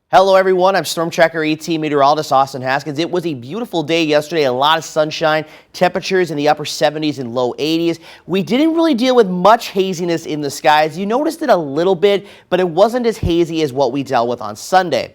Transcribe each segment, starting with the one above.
Hello everyone, I'm Storm Tracker 18 meteorologist Austin Haskins. It was a beautiful day yesterday, a lot of sunshine, temperatures in the upper 70s and low 80s. We didn't really deal with much haziness in the skies. You noticed it a little bit, but it wasn't as hazy as what we dealt with on Sunday.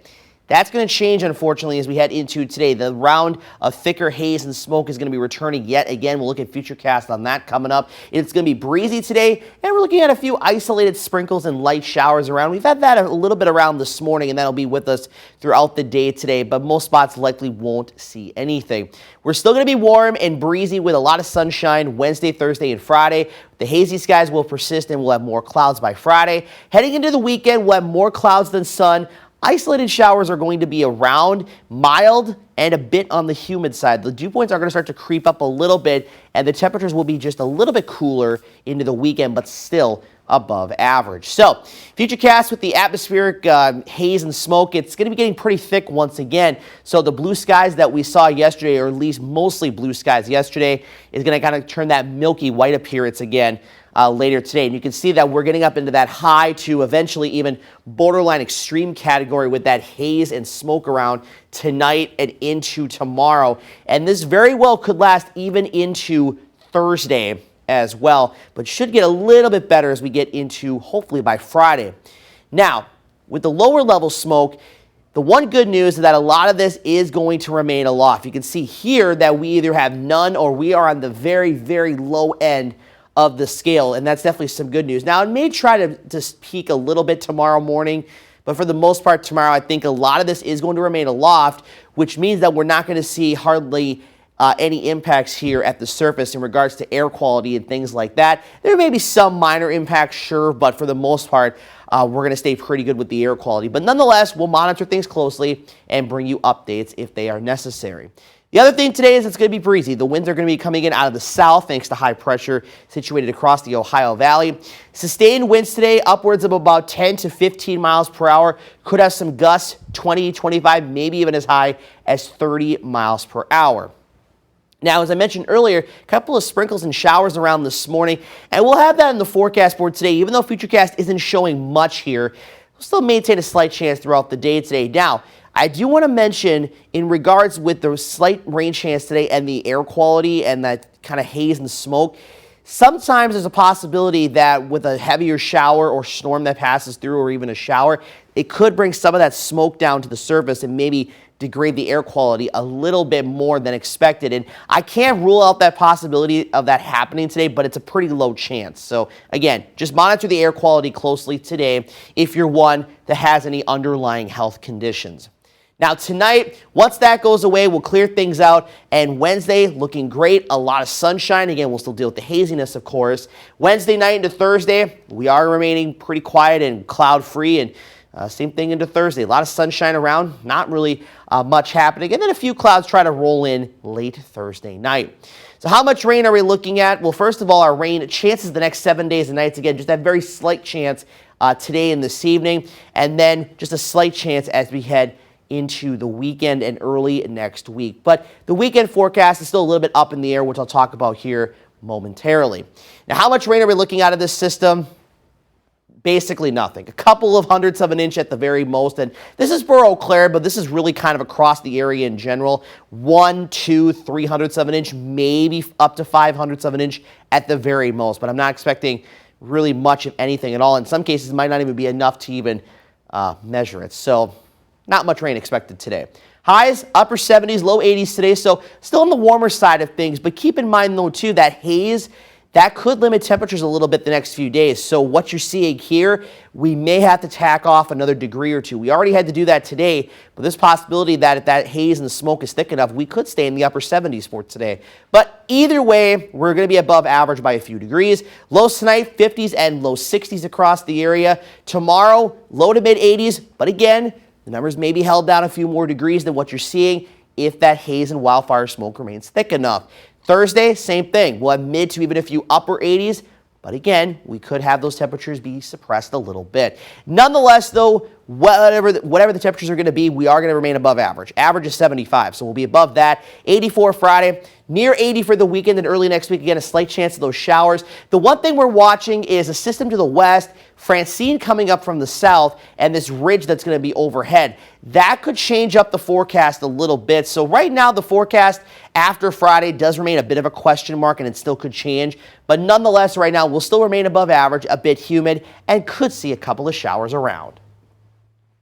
That's going to change, unfortunately, as we head into today. The round of thicker haze and smoke is going to be returning yet again. We'll look at futurecast on that coming up. It's going to be breezy today, and we're looking at a few isolated sprinkles and light showers around. We've had that a little bit around this morning, and that'll be with us throughout the day today, but most spots likely won't see anything. We're still going to be warm and breezy with a lot of sunshine Wednesday, Thursday, and Friday. The hazy skies will persist, and we'll have more clouds by Friday. Heading into the weekend, we'll have more clouds than sun. Isolated showers are going to be around, mild, and a bit on the humid side. The dew points are going to start to creep up a little bit, and the temperatures will be just a little bit cooler into the weekend, but still above average. So, futurecast with the atmospheric haze and smoke, it's going to be getting pretty thick once again. So the blue skies that we saw yesterday, or at least mostly blue skies yesterday, is going to kind of turn that milky white appearance again later today. And you can see that we're getting up into that high to eventually even borderline extreme category with that haze and smoke around tonight and into tomorrow. And this very well could last even into Thursday as well, but should get a little bit better as we get into hopefully by Friday. Now, with the lower level smoke, the one good news is that a lot of this is going to remain aloft. You can see here that we either have none or we are on the very, very low end of the scale, and that's definitely some good news. Now, it may try to peak a little bit tomorrow morning, but for the most part tomorrow, I think a lot of this is going to remain aloft, which means that we're not going to see hardly any impacts here at the surface in regards to air quality and things like that. There may be some minor impacts, sure, but for the most part, we're going to stay pretty good with the air quality. But nonetheless, we'll monitor things closely and bring you updates if they are necessary. The other thing today is it's going to be breezy. The winds are going to be coming in out of the south thanks to high pressure situated across the Ohio Valley. Sustained winds today upwards of about 10 to 15 miles per hour. Could have some gusts, 20, 25, maybe even as high as 30 miles per hour. Now, as I mentioned earlier, a couple of sprinkles and showers around this morning, and we'll have that in the forecast board today. Even though Futurecast isn't showing much here, we'll still maintain a slight chance throughout the day today. Now, I do want to mention in regards with the slight rain chance today and the air quality and that kind of haze and smoke, sometimes there's a possibility that with a heavier shower or storm that passes through or even a shower, it could bring some of that smoke down to the surface and maybe degrade the air quality a little bit more than expected. And I can't rule out that possibility of that happening today, but it's a pretty low chance. So again, just monitor the air quality closely today if you're one that has any underlying health conditions. Now tonight, once that goes away, we'll clear things out, and Wednesday looking great, a lot of sunshine. Again, we'll still deal with the haziness, of course. Wednesday night into Thursday, we are remaining pretty quiet and cloud-free, and same thing into Thursday. A lot of sunshine around, not really much happening, and then a few clouds try to roll in late Thursday night. So how much rain are we looking at? Well, first of all, our rain chances the next 7 days and nights, again, just that very slight chance today and this evening, and then just a slight chance as we head into the weekend and early next week. But the weekend forecast is still a little bit up in the air, which I'll talk about here momentarily. Now, how much rain are we looking at of this system? Basically nothing. A couple of hundredths of an inch at the very most. And this is for Eau Claire, but this is really kind of across the area in general. 1, 2, 3 hundredths of an inch, maybe up to 5 hundredths of an inch at the very most. But I'm not expecting really much of anything at all. In some cases, it might not even be enough to even measure it. So not much rain expected today. Highs, upper 70s, low 80s today, so still on the warmer side of things. But keep in mind, though, too, that haze, that could limit temperatures a little bit the next few days. So what you're seeing here, we may have to tack off another degree or two. We already had to do that today, but there's possibility that if that haze and the smoke is thick enough, we could stay in the upper 70s for today. But either way, we're going to be above average by a few degrees. Lows tonight, 50s and low 60s across the area. Tomorrow, low to mid 80s, but again, the numbers may be held down a few more degrees than what you're seeing if that haze and wildfire smoke remains thick enough. Thursday, same thing. We'll have mid to even a few upper 80s, but again, we could have those temperatures be suppressed a little bit. Nonetheless, though, whatever the temperatures are going to be, we are going to remain above average. Average is 75, so we'll be above that. 84 Friday, near 80 for the weekend, and early next week, again, a slight chance of those showers. The one thing we're watching is a system to the west, Francine coming up from the south, and this ridge that's going to be overhead. That could change up the forecast a little bit. So right now, the forecast after Friday does remain a bit of a question mark, and it still could change. But nonetheless, right now, we'll still remain above average, a bit humid, and could see a couple of showers around.